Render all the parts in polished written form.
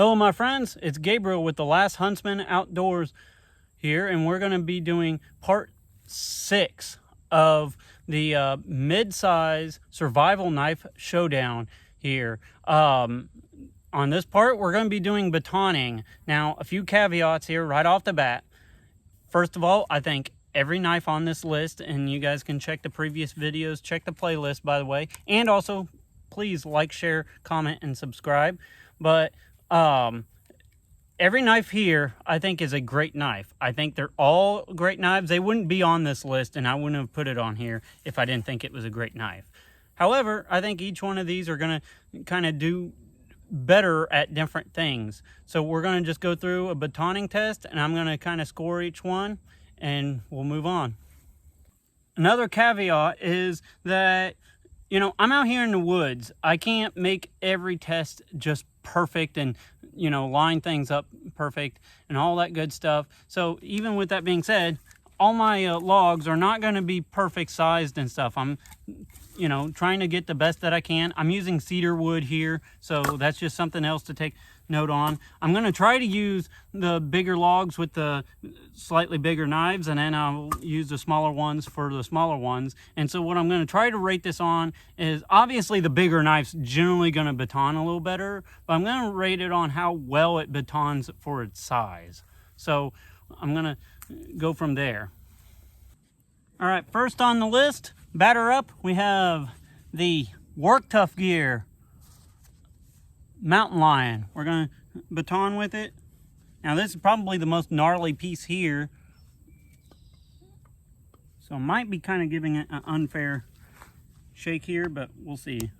Hello my friends, it's Gabriel with the Last Huntsman Outdoors here, and we're going to be doing part 6 of the mid-size survival knife showdown here. On this part we're going to be doing batoning. Now a few caveats here right off the bat. First of all, I think every knife on this list, and you guys can check the previous videos, check the playlist by the way, and also please like, share, comment, and subscribe. But every knife here I think is a great knife. I think they're all great knives. They wouldn't be on this list, and I wouldn't have put it on here if I didn't think it was a great knife. However, I think each one of these are going to kind of do better at different things. So we're going to just go through a batoning test, and I'm going to kind of score each one, and we'll move on. Another caveat is that, you know, I'm out here in the woods. I can't make every test just perfect and, you know, line things up perfect and all that good stuff. So even with that being said, all my logs are not going to be perfect sized and stuff. I'm, you know, trying to get the best that I can. I'm using cedar wood here, so that's just something else to take note on. I'm going to try to use the bigger logs with the slightly bigger knives, and then I'll use the smaller ones for the smaller ones. And so what I'm going to try to rate this on is, obviously the bigger knife's generally going to baton a little better, but I'm going to rate it on how well it batons for its size. So I'm going to go from there. All right, first on the list, batter up, we have the Work Tough Gear Mountain Lion. We're going to baton with it. Now this is probably the most gnarly piece here, so I might be kind of giving it an unfair shake here, but we'll see.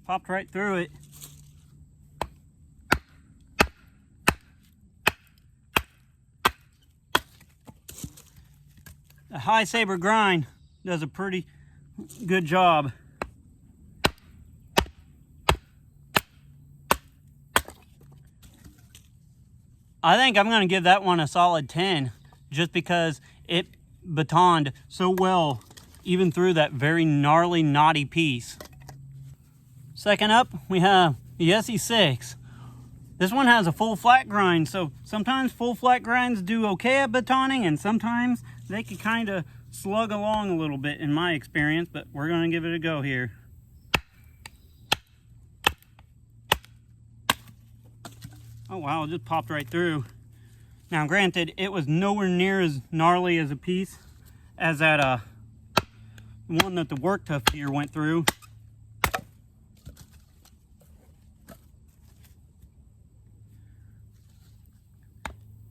Popped right through it. The high saber grind does a pretty good job. I think I'm going to give that one a solid 10 just because it batoned so well even through that very gnarly, knotty piece. Second up, we have the Esee 6. This one has a full flat grind, so sometimes full flat grinds do okay at batoning, and sometimes they can kind of slug along a little bit in my experience, but we're going to give it a go here. Oh wow, it just popped right through. Now granted, it was nowhere near as gnarly as a piece as that one that the Work Tough Gear went through.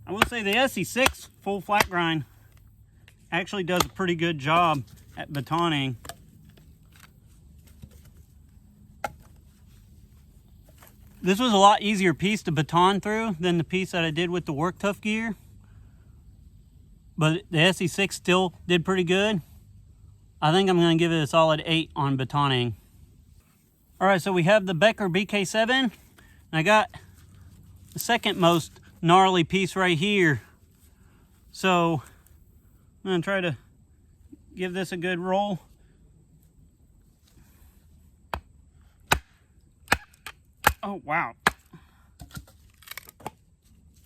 I will say the Esee 6 full flat grind actually does a pretty good job at batoning. This was a lot easier piece to baton through than the piece that I did with the Work Tough Gear, but the Esee 6 still did pretty good. I think I'm going to give it a solid 8 on batoning. Alright, so we have the Becker BK7, and I got the second most gnarly piece right here. So I'm going to try to give this a good roll. Oh wow.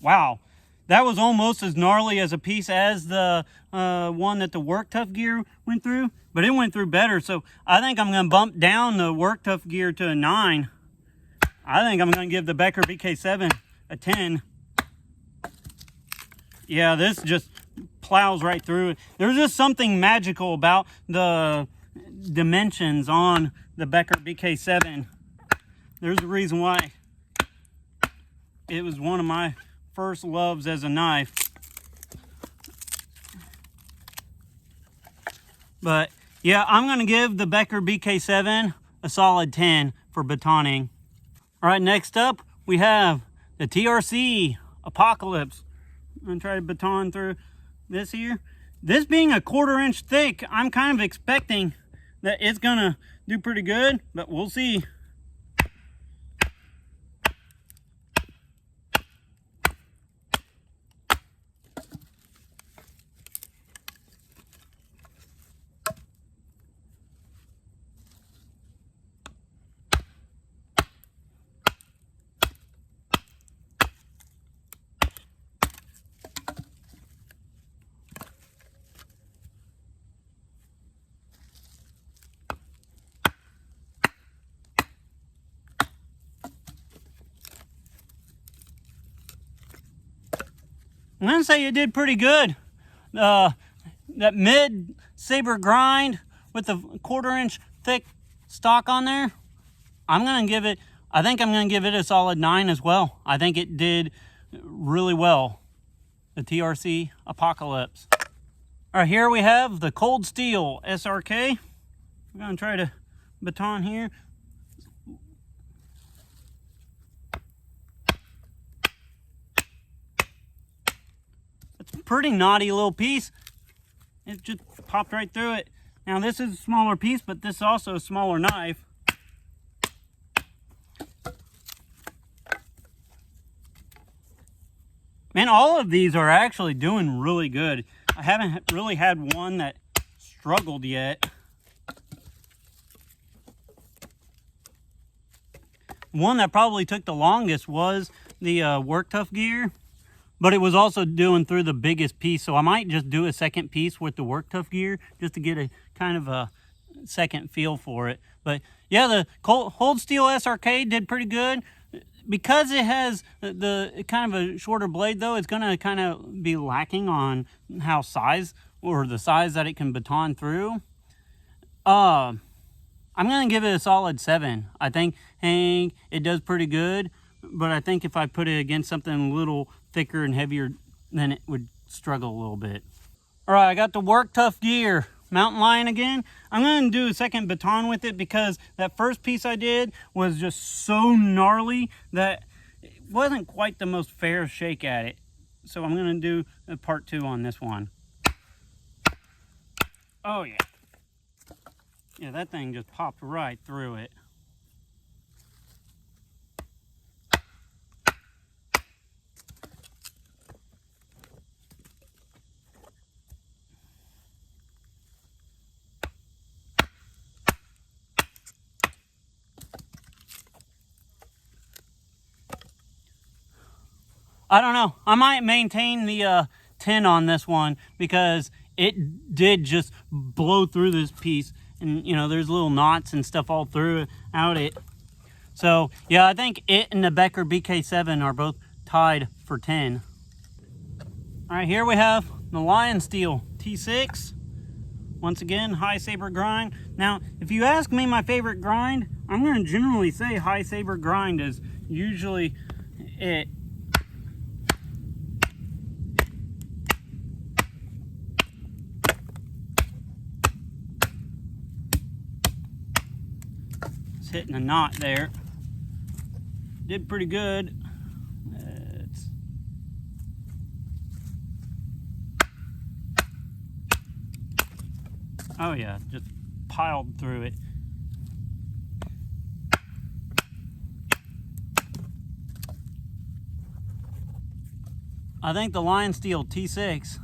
Wow. That was almost as gnarly as a piece as the one that the Work Tough Gear went through, but it went through better. So I think I'm going to bump down the Work Tough Gear to a 9. I think I'm going to give the Becker BK7 a 10. Yeah, this just plows right through it. There's just something magical about the dimensions on the Becker BK7. There's a reason why it was one of my first loves as a knife. But yeah, I'm going to give the Becker BK7 a solid 10 for batoning. All right, next up we have the TRC Apocalypse. I'm going to try to baton through this here. This being a 1/4 inch thick, I'm kind of expecting that it's going to do pretty good, but we'll see. I'm gonna say it did pretty good. That mid saber grind with the 1/4 inch thick stock on there, I think I'm gonna give it a solid 9 as well. I think it did really well. The TRC Apocalypse. All right, here we have the Cold Steel SRK. I'm gonna try to baton here. It's a pretty naughty little piece. It just popped right through it. Now this is a smaller piece, but this is also a smaller knife. Man, all of these are actually doing really good. I haven't really had one that struggled yet. One that probably took the longest was the Work Tough gear, but it was also doing through the biggest piece, so I might just do a second piece with the Work Tough gear just to get a kind of a second feel for it. But yeah, the Cold Steel SRK did pretty good. Because it has the kind of a shorter blade though, it's gonna kind of be lacking on how size that it can baton through. I'm gonna give it a solid 7. I think it does pretty good, but I think if I put it against something a little thicker and heavier, then it would struggle a little bit. All right, I got the Work Tough gear. Mountain Lion again. I'm going to do a second baton with it because that first piece I did was just so gnarly that it wasn't quite the most fair shake at it. So I'm going to do a part 2 on this one. Oh yeah. Yeah, that thing just popped right through it. I don't know. I might maintain the 10 on this one because it did just blow through this piece. And, you know, there's little knots and stuff all throughout it. So, yeah, I think it and the Becker BK7 are both tied for 10. All right, here we have the Lion Steel T6. Once again, high saber grind. Now, if you ask me my favorite grind, I'm going to generally say high saber grind is usually it. Hitting a knot there. Did pretty good. Oh yeah, just piled through it. I think the Lion Steel T6,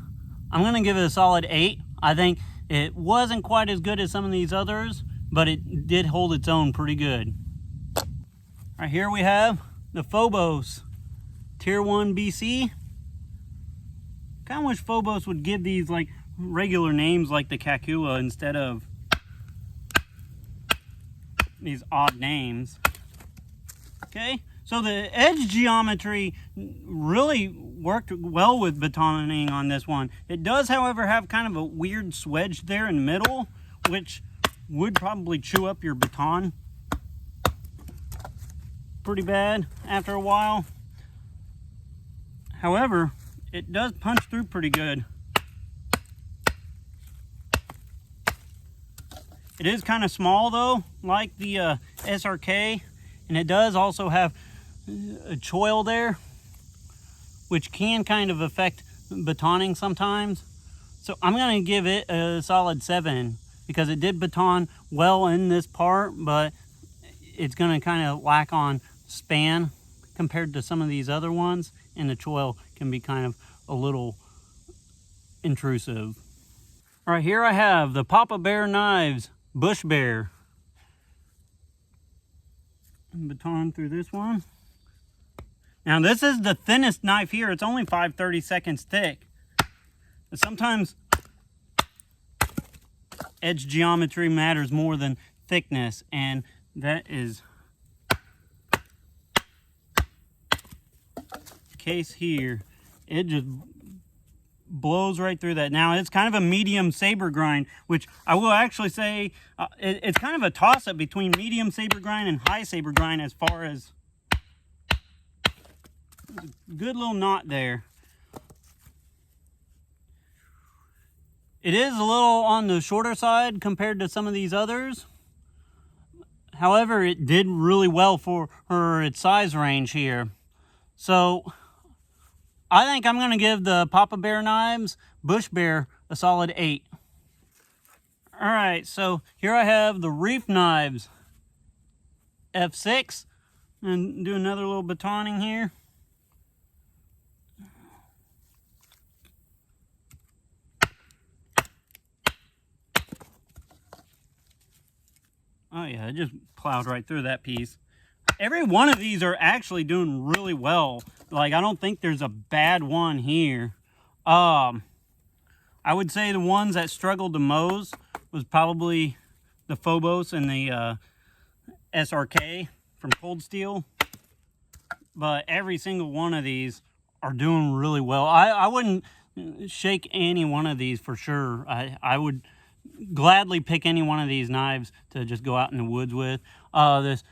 I'm gonna give it a solid 8. I think it wasn't quite as good as some of these others, but it did hold its own pretty good. All right, here we have the Phobos Tier 1 BC. Kind of wish Phobos would give these like regular names like the Kakula instead of these odd names. Okay, so the edge geometry really worked well with batoning on this one. It does, however, have kind of a weird swedge there in the middle, which would probably chew up your baton pretty bad after a while. However, it does punch through pretty good. It is kind of small though, like the SRK, and it does also have a choil there, which can kind of affect batoning sometimes. So I'm going to give it a solid 7. Because it did baton well in this part, but it's going to kind of lack on span compared to some of these other ones, and the choil can be kind of a little intrusive. All right, here I have the Papa Bear Knives Bush Bear. Baton through this one. Now this is the thinnest knife here. It's only 5/32 thick. But sometimes edge geometry matters more than thickness, and that is the case here. It just blows right through that. Now it's kind of a medium saber grind, which I will actually say it's kind of a toss-up between medium saber grind and high saber grind as far as good little knot there. It is a little on the shorter side compared to some of these others. However, it did really well for its size range here. So I think I'm going to give the Papa Bear Knives Bush Bear a solid 8. All right, so here I have the Reef Knives F6, and do another little batoning here. Oh yeah, it just plowed right through that piece. Every one of these are actually doing really well. Like, I don't think there's a bad one here. I would say the ones that struggled the most was probably the Phobos and the SRK from Cold Steel. But every single one of these are doing really well. I wouldn't shake any one of these for sure. I would gladly pick any one of these knives to just go out in the woods with. This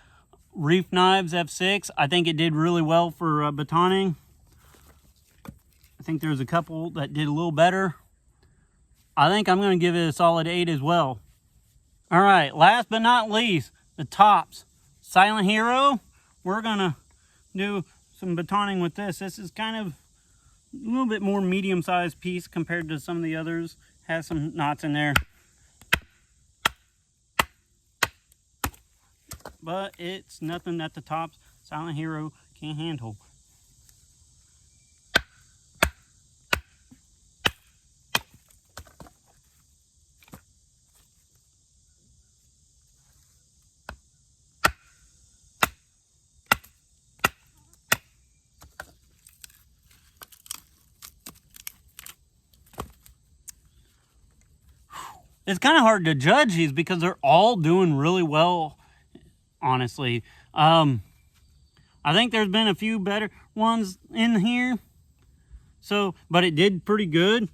Reef Knives F6, I think it did really well for batoning. I think there's a couple that did a little better. I think I'm going to give it a solid 8 as well. All right, last but not least, the tops. Silent Hero, we're going to do some batoning with this. This is kind of a little bit more medium-sized piece compared to some of the others. Has some knots in there. But it's nothing that the tops Silent Hero can't handle. It's kind of hard to judge these because they're all doing really well, honestly. I think there's been a few better ones in here. So, but it did pretty good,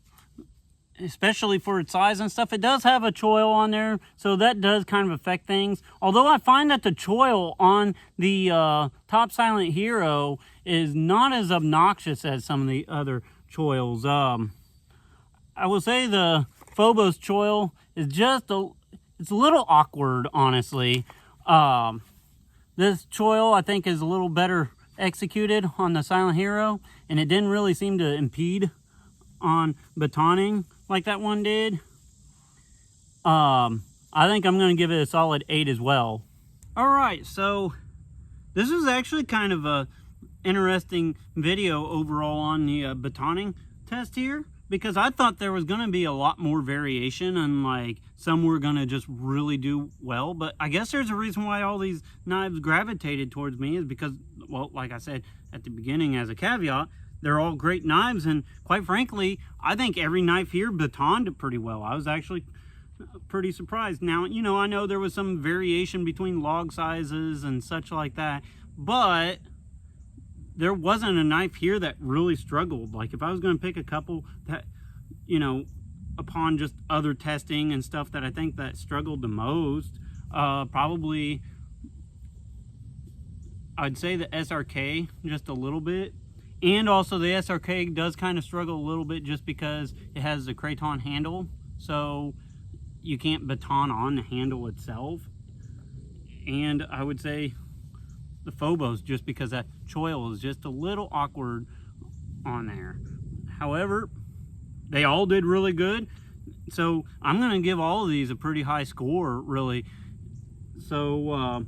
especially for its size and stuff. It does have a choil on there, so that does kind of affect things. Although I find that the choil on the Top Silent Hero is not as obnoxious as some of the other choils. I will say the Phobos choil is just it's a little awkward, honestly. This choil I think is a little better executed on the Silent Hero, and it didn't really seem to impede on batoning like that one did. I think I'm going to give it a solid 8 as well. All right, so this is actually kind of a interesting video overall on the batoning test here, because I thought there was going to be a lot more variation and like some were going to just really do well. But I guess there's a reason why all these knives gravitated towards me is because, well, like I said at the beginning as a caveat, they're all great knives. And quite frankly, I think every knife here batoned pretty well. I was actually pretty surprised. Now, you know, I know there was some variation between log sizes and such like that, but there wasn't a knife here that really struggled. Like if I was going to pick a couple that, you know, upon just other testing and stuff that I think that struggled the most, probably I'd say the SRK just a little bit. And also the SRK does kind of struggle a little bit just because it has the craton handle. So you can't baton on the handle itself. And I would say the Phobos, just because that choil is just a little awkward on there. However, they all did really good. So I'm going to give all of these a pretty high score, really. So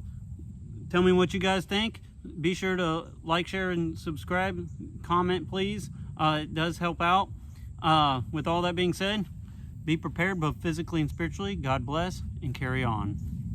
tell me what you guys think. Be sure to like, share, and subscribe. Comment, please. It does help out. With all that being said, be prepared both physically and spiritually. God bless, and carry on.